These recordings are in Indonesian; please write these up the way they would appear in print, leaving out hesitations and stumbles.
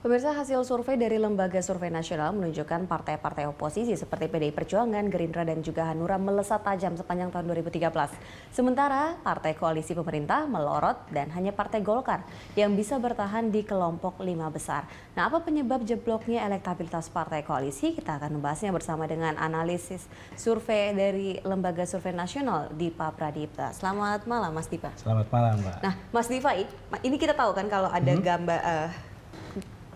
Pemirsa, hasil survei dari Lembaga Survei Nasional menunjukkan partai-partai oposisi seperti PDI Perjuangan, Gerindra, dan juga Hanura melesat tajam sepanjang tahun 2013. Sementara partai koalisi pemerintah melorot dan hanya Partai Golkar yang bisa bertahan di kelompok 5 besar. Nah, apa penyebab jebloknya elektabilitas partai koalisi? Kita akan membahasnya bersama dengan analisis survei dari Lembaga Survei Nasional, Dipa Pradipta. Selamat malam, Mas Dipa. Selamat malam, Mbak. Nah, Mas Dipa, ini kita tahu kan kalau ada gambar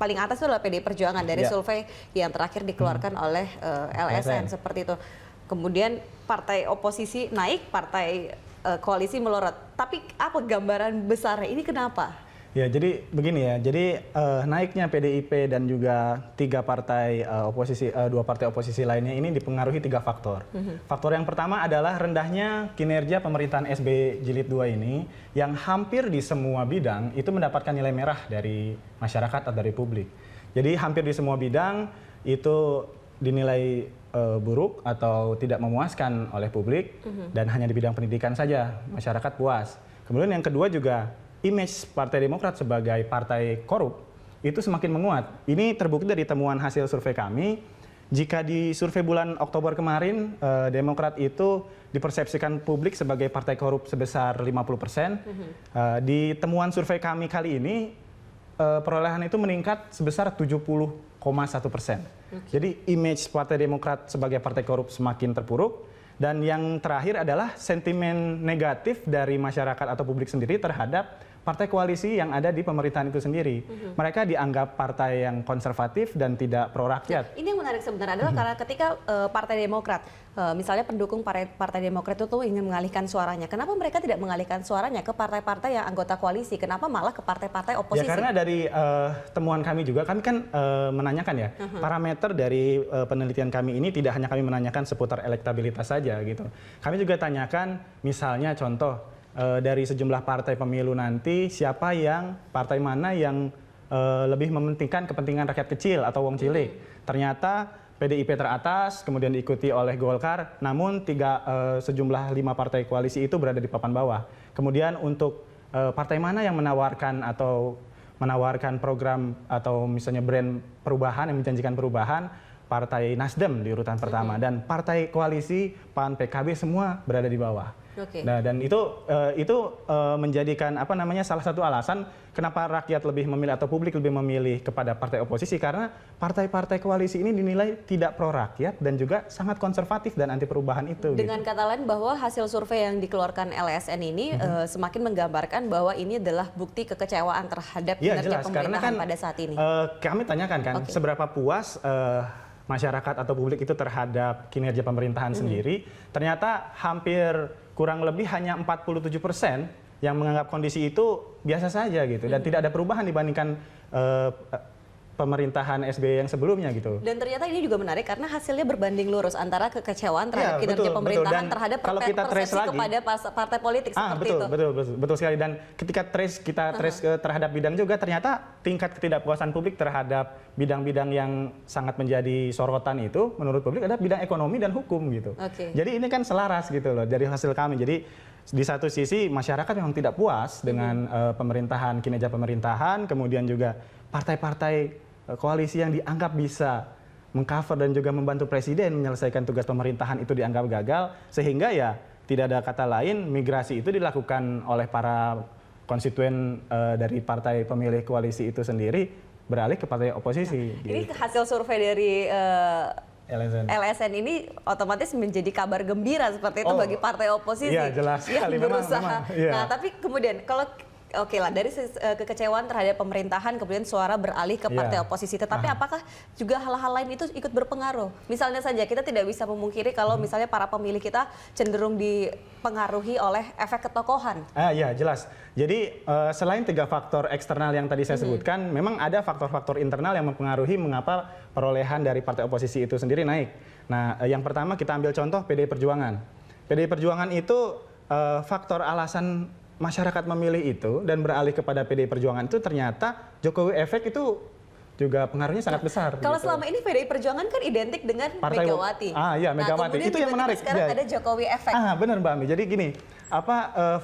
paling atas itu adalah PDI Perjuangan dari survei yang terakhir dikeluarkan oleh LSN seperti itu. Kemudian partai oposisi naik, partai koalisi melorot. Tapi apa gambaran besarnya? Ini kenapa? Ya, jadi begini ya. Jadi naiknya PDIP dan juga dua partai oposisi lainnya ini dipengaruhi 3 faktor. Faktor yang pertama adalah rendahnya kinerja pemerintahan SBY Jilid 2 ini yang hampir di semua bidang itu mendapatkan nilai merah dari masyarakat atau dari publik. Jadi hampir di semua bidang itu dinilai buruk atau tidak memuaskan oleh publik dan hanya di bidang pendidikan saja masyarakat puas. Kemudian yang kedua juga image Partai Demokrat sebagai partai korup itu semakin menguat. Ini terbukti dari temuan hasil survei kami. Jika di survei bulan Oktober kemarin, Demokrat itu dipersepsikan publik sebagai partai korup sebesar 50%. Di temuan survei kami kali ini, perolehan itu meningkat sebesar 70,1%. Jadi image Partai Demokrat sebagai partai korup semakin terpuruk. Dan yang terakhir adalah sentimen negatif dari masyarakat atau publik sendiri terhadap partai koalisi yang ada di pemerintahan itu sendiri. Mereka dianggap partai yang konservatif dan tidak pro rakyat. Ini yang menarik sebenarnya adalah karena ketika Partai Demokrat, misalnya pendukung Partai Demokrat itu ingin mengalihkan suaranya. Kenapa mereka tidak mengalihkan suaranya ke partai-partai yang anggota koalisi? Kenapa malah ke partai-partai oposisi? Ya karena dari temuan kami juga, kami kan menanyakan ya, parameter dari penelitian kami ini tidak hanya kami menanyakan seputar elektabilitas saja gitu. Kami juga tanyakan misalnya contoh, dari sejumlah partai pemilu nanti partai mana yang lebih mementingkan kepentingan rakyat kecil atau wong cilik. Ternyata PDIP teratas, kemudian diikuti oleh Golkar, namun sejumlah 5 partai koalisi itu berada di papan bawah. Kemudian untuk partai mana yang menawarkan program atau misalnya brand perubahan yang menjanjikan perubahan, Partai Nasdem di urutan pertama, dan partai koalisi PAN, PKB semua berada di bawah. Nah, dan itu menjadikan salah satu alasan kenapa rakyat lebih memilih atau publik lebih memilih kepada partai oposisi, karena partai-partai koalisi ini dinilai tidak pro rakyat dan juga sangat konservatif dan anti perubahan itu. Dengan kata lain bahwa hasil survei yang dikeluarkan LSN ini semakin menggambarkan bahwa ini adalah bukti kekecewaan terhadap kinerja pemerintahan pada saat ini. Kami tanyakan kan seberapa puas masyarakat atau publik itu terhadap kinerja pemerintahan sendiri. Ternyata hampir kurang lebih hanya 47% yang menganggap kondisi itu biasa saja gitu, dan tidak ada perubahan dibandingkan pemerintahan SBY yang sebelumnya gitu. Dan ternyata ini juga menarik karena hasilnya berbanding lurus antara kekecewaan terhadap kinerja pemerintahan terhadap persepsi kepada partai politik seperti itu. Betul sekali. Dan ketika kita trace terhadap bidang juga, ternyata tingkat ketidakpuasan publik terhadap bidang-bidang yang sangat menjadi sorotan itu menurut publik adalah bidang ekonomi dan hukum gitu. Jadi ini kan selaras gitu loh dari hasil kami. Jadi di satu sisi masyarakat memang tidak puas dengan kinerja pemerintahan, kemudian juga partai-partai koalisi yang dianggap bisa mengcover dan juga membantu presiden menyelesaikan tugas pemerintahan itu dianggap gagal, sehingga ya tidak ada kata lain, migrasi itu dilakukan oleh para konstituen dari partai pemilih koalisi itu sendiri beralih ke partai oposisi. Ini hasil survei dari LSN ini otomatis menjadi kabar gembira seperti itu bagi partai oposisi yang berusaha. Nah, tapi kemudian kalau dari kekecewaan terhadap pemerintahan, kemudian suara beralih ke partai oposisi. Tetapi apakah juga hal-hal lain itu ikut berpengaruh? Misalnya saja kita tidak bisa memungkiri kalau misalnya para pemilih kita cenderung dipengaruhi oleh efek ketokohan. Ya, jelas. Jadi selain 3 faktor eksternal yang tadi saya sebutkan, memang ada faktor-faktor internal yang mempengaruhi mengapa perolehan dari partai oposisi itu sendiri naik. Nah, yang pertama kita ambil contoh PDI Perjuangan. PDI Perjuangan itu faktor alasan masyarakat memilih itu dan beralih kepada PDI Perjuangan itu ternyata Jokowi efek itu juga pengaruhnya sangat besar. Kalau selama ini PDI Perjuangan kan identik dengan Megawati. Iya, Megawati. Nah, itu yang menarik. Sekarang ada Jokowi efek. Benar Mbak Ami. Jadi gini,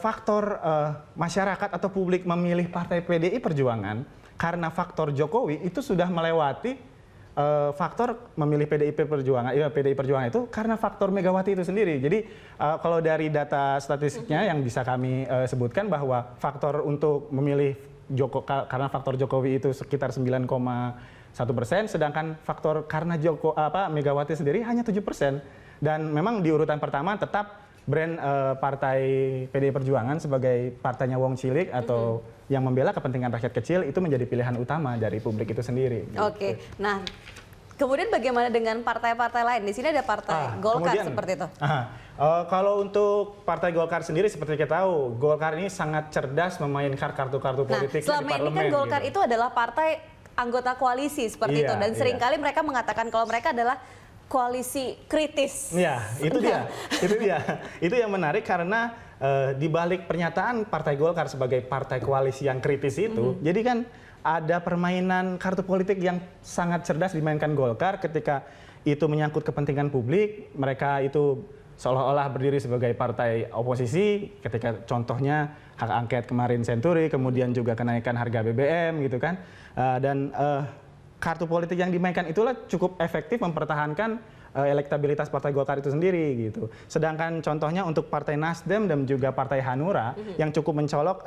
faktor masyarakat atau publik memilih partai PDI Perjuangan karena faktor Jokowi itu sudah melewati faktor memilih PDI Perjuangan itu karena faktor Megawati itu sendiri. Jadi kalau dari data statistiknya yang bisa kami sebutkan bahwa faktor untuk memilih karena faktor Jokowi itu sekitar 9,1%, sedangkan faktor karena Megawati sendiri hanya 7%. Dan memang di urutan pertama tetap brand partai PDI Perjuangan sebagai partainya Wong Cilik atau yang membela kepentingan rakyat kecil itu menjadi pilihan utama dari publik itu sendiri. Oke, nah kemudian bagaimana dengan partai-partai lain? Di sini ada partai Golkar seperti itu. Kalau untuk partai Golkar sendiri seperti kita tahu, Golkar ini sangat cerdas memainkan kartu-kartu politiknya di parlemen. Selama ini kan Golkar itu adalah partai anggota koalisi seperti itu, dan seringkali mereka mengatakan kalau mereka adalah koalisi kritis. Iya, itu dia. Itu yang menarik karena di balik pernyataan Partai Golkar sebagai partai koalisi yang kritis itu, jadi kan ada permainan kartu politik yang sangat cerdas dimainkan Golkar ketika itu menyangkut kepentingan publik. Mereka itu seolah-olah berdiri sebagai partai oposisi ketika contohnya hak angket kemarin Senturi, kemudian juga kenaikan harga BBM gitu kan. Dan kartu politik yang dimainkan itulah cukup efektif mempertahankan elektabilitas Partai Golkar itu sendiri gitu. Sedangkan contohnya untuk Partai Nasdem dan juga Partai Hanura yang cukup mencolok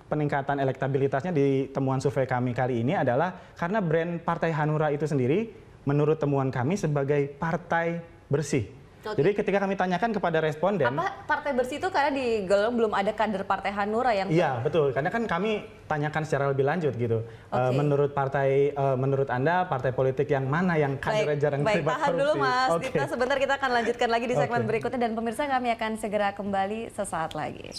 peningkatan elektabilitasnya di temuan survei kami kali ini adalah karena brand Partai Hanura itu sendiri menurut temuan kami sebagai partai bersih. Jadi ketika kami tanyakan kepada responden, apa partai bersih itu karena di Golong belum ada kader Partai Hanura yang iya betul, karena kan kami tanyakan secara lebih lanjut gitu. Menurut Anda partai politik yang mana yang kadernya jarang terlibat korupsi? Tahan dulu Mas Dita, sebentar kita akan lanjutkan lagi di segmen berikutnya, dan pemirsa kami akan segera kembali sesaat lagi.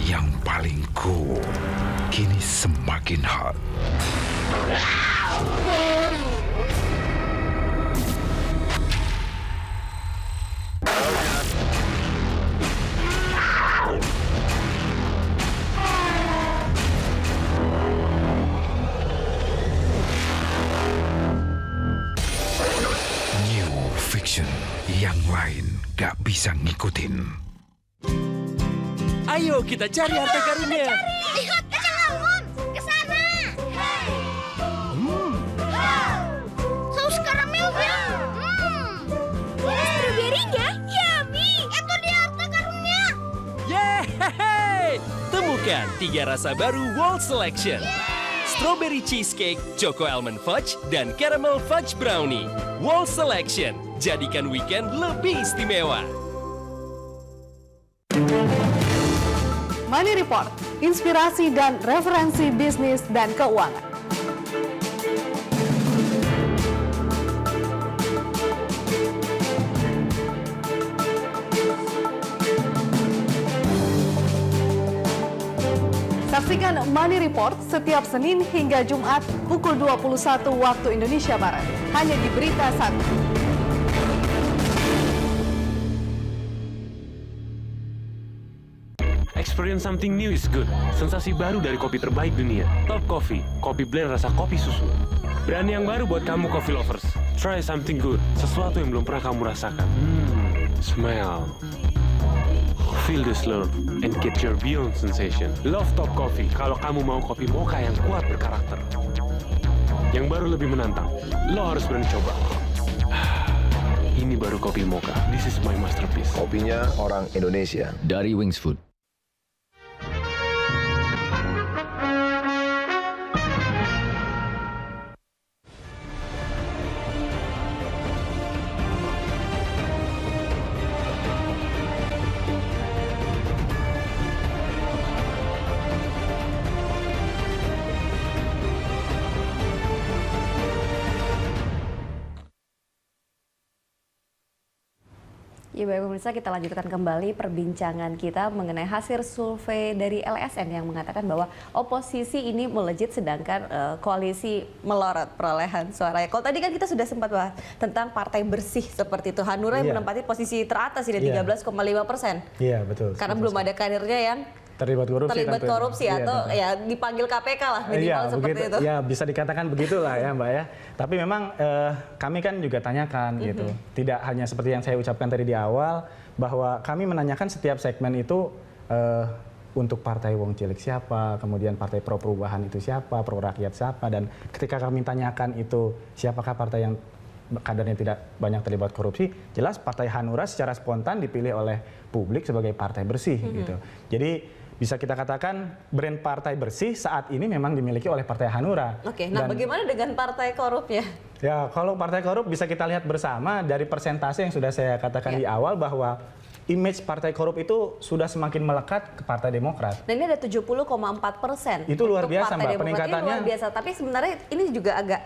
Yang paling cool kini semakin hot. New Fiction, yang lain gak bisa ngikutin. Ayo kita cari harta karunnya. Lihat kacang almond, ke sana. Saus karamelnya. Stroberinya, yummy. Itu dia harta karunnya. Yeay! Temukan 3 rasa baru Wall Selection. Strawberry cheesecake, choco almond fudge, dan caramel fudge brownie. Wall Selection, jadikan weekend lebih istimewa. Money Report, inspirasi dan referensi bisnis dan keuangan. Saksikan Money Report setiap Senin hingga Jumat pukul 21 waktu Indonesia Barat. Hanya di Berita 1. Experience something new is good. Sensasi baru dari kopi terbaik dunia. Top Coffee, kopi blend rasa kopi susu. Brand yang baru buat kamu coffee lovers. Try something good, sesuatu yang belum pernah kamu rasakan. Smell. Feel the slurp and get your beyond sensation. Love Top Coffee kalau kamu mau kopi mocha yang kuat berkarakter. Yang baru lebih menantang, lo harus berani coba. Ini baru kopi mocha. This is my masterpiece. Kopinya orang Indonesia. Dari Wings Food. Ya baik pemirsa, kita lanjutkan kembali perbincangan kita mengenai hasil survei dari LSN yang mengatakan bahwa oposisi ini melejit sedangkan koalisi melorot perolehan suara. Kalau tadi kan kita sudah sempat bahas tentang partai bersih seperti itu. Hanura yang menempati posisi teratas ini 13,5%. Iya betul. Karena belum ada kadernya yang terlibat korupsi atau ya dipanggil KPK lah minimal seperti itu. Ya bisa dikatakan begitulah ya Mbak ya. Tapi memang kami kan juga tanyakan gitu. Tidak hanya seperti yang saya ucapkan tadi di awal bahwa kami menanyakan setiap segmen itu untuk partai wong cilik siapa, kemudian partai pro perubahan itu siapa, pro rakyat siapa, dan ketika kami tanyakan itu siapakah partai yang kadernya tidak banyak terlibat korupsi, jelas Partai Hanura secara spontan dipilih oleh publik sebagai partai bersih gitu. Jadi bisa kita katakan brand partai bersih saat ini memang dimiliki oleh Partai Hanura. Oke, nah bagaimana dengan partai korupnya? Ya, kalau partai korup bisa kita lihat bersama dari persentase yang sudah saya katakan di awal bahwa image partai korup itu sudah semakin melekat ke Partai Demokrat. Dan ini ada 70,4%. Itu luar biasa Mbak, peningkatannya. Ini luar biasa, tapi sebenarnya ini juga agak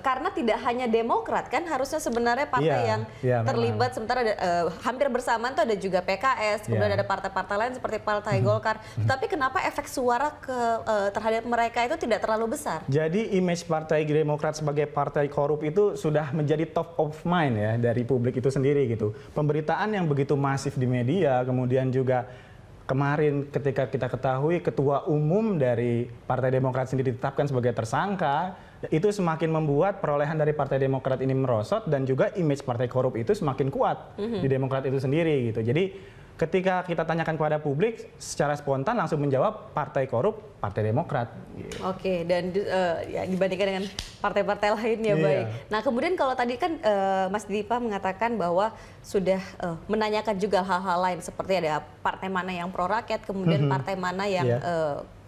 karena tidak hanya Demokrat kan harusnya sebenarnya partai yang terlibat sementara hampir bersamaan itu ada juga PKS, kemudian ada partai-partai lain seperti Partai Golkar. Tapi kenapa efek suara terhadap mereka itu tidak terlalu besar? Jadi image Partai Demokrat sebagai partai korup itu sudah menjadi top of mind ya dari publik itu sendiri gitu. Pemberitaan yang begitu masif di media, kemudian juga kemarin ketika kita ketahui ketua umum dari Partai Demokrat sendiri ditetapkan sebagai tersangka, itu semakin membuat perolehan dari Partai Demokrat ini merosot dan juga image partai korup itu semakin kuat di Demokrat itu sendiri gitu. Jadi ketika kita tanyakan kepada publik secara spontan langsung menjawab partai korup, Partai Demokrat. Gitu. Oke, dan ya dibandingkan dengan partai-partai lain ya baik. Nah kemudian kalau tadi kan Mas Dipa mengatakan bahwa sudah menanyakan juga hal-hal lain seperti ada partai mana yang pro rakyat, kemudian partai mana yang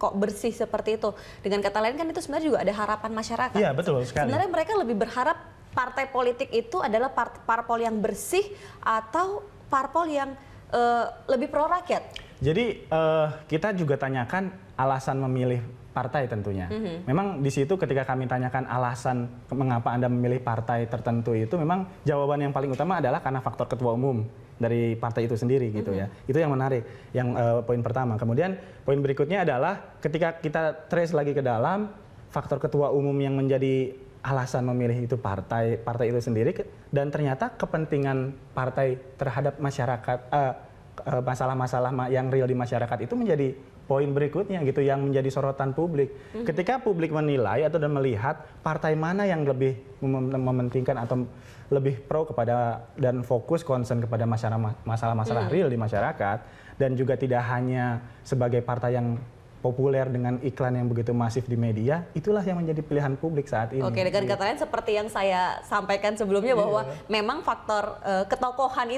kok bersih seperti itu. Dengan kata lain kan itu sebenarnya juga ada harapan masyarakat. Iya betul sekali. Sebenarnya mereka lebih berharap partai politik itu adalah parpol yang bersih atau parpol yang lebih pro rakyat. Jadi kita juga tanyakan alasan memilih partai tentunya. Memang di situ ketika kami tanyakan alasan mengapa Anda memilih partai tertentu itu memang jawaban yang paling utama adalah karena faktor ketua umum dari partai itu sendiri gitu ya. Itu yang menarik, yang poin pertama. Kemudian poin berikutnya adalah ketika kita trace lagi ke dalam faktor ketua umum yang menjadi alasan memilih itu partai itu sendiri dan ternyata kepentingan partai terhadap masyarakat masalah-masalah yang real di masyarakat itu menjadi poin berikutnya gitu yang menjadi sorotan publik. Ketika publik menilai atau dan melihat partai mana yang lebih mementingkan atau lebih pro kepada dan fokus concern kepada masalah-masalah real di masyarakat dan juga tidak hanya sebagai partai yang populer dengan iklan yang begitu masif di media, itulah yang menjadi pilihan publik saat ini. Oke, dengan kata lain seperti yang saya sampaikan sebelumnya bahwa memang faktor ketokohan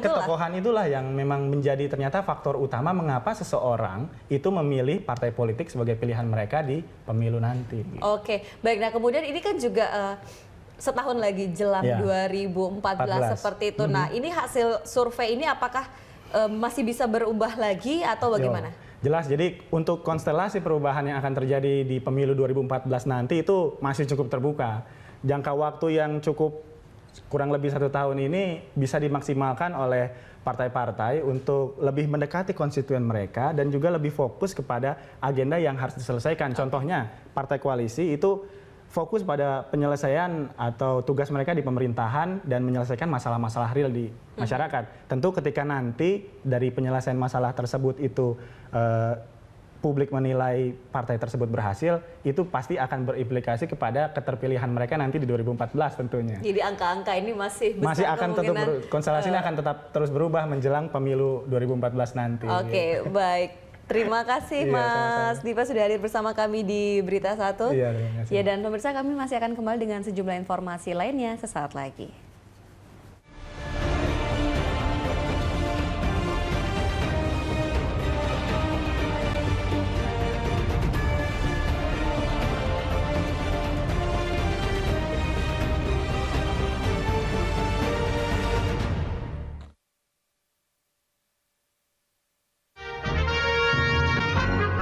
itulah yang memang menjadi ternyata faktor utama mengapa seseorang itu memilih partai politik sebagai pilihan mereka di pemilu nanti. Oke, baik. Nah kemudian ini kan juga setahun lagi jelang 2014 seperti itu. Nah ini hasil survei ini apakah masih bisa berubah lagi atau bagaimana? Jelas, jadi untuk konstelasi perubahan yang akan terjadi di pemilu 2014 nanti itu masih cukup terbuka. Jangka waktu yang cukup kurang lebih 1 tahun ini bisa dimaksimalkan oleh partai-partai untuk lebih mendekati konstituen mereka dan juga lebih fokus kepada agenda yang harus diselesaikan. Contohnya, partai koalisi itu fokus pada penyelesaian atau tugas mereka di pemerintahan dan menyelesaikan masalah-masalah real di masyarakat. Tentu ketika nanti dari penyelesaian masalah tersebut itu publik menilai partai tersebut berhasil, itu pasti akan berimplikasi kepada keterpilihan mereka nanti di 2014 tentunya. Jadi angka-angka ini masih besar masih akan tetap konstelasi ini akan tetap terus berubah menjelang pemilu 2014 nanti. Oke, baik. Terima kasih Mas Dipa sudah hadir bersama kami di Berita 1. Iya, terima kasih. Ya, dan pemirsa kami masih akan kembali dengan sejumlah informasi lainnya sesaat lagi.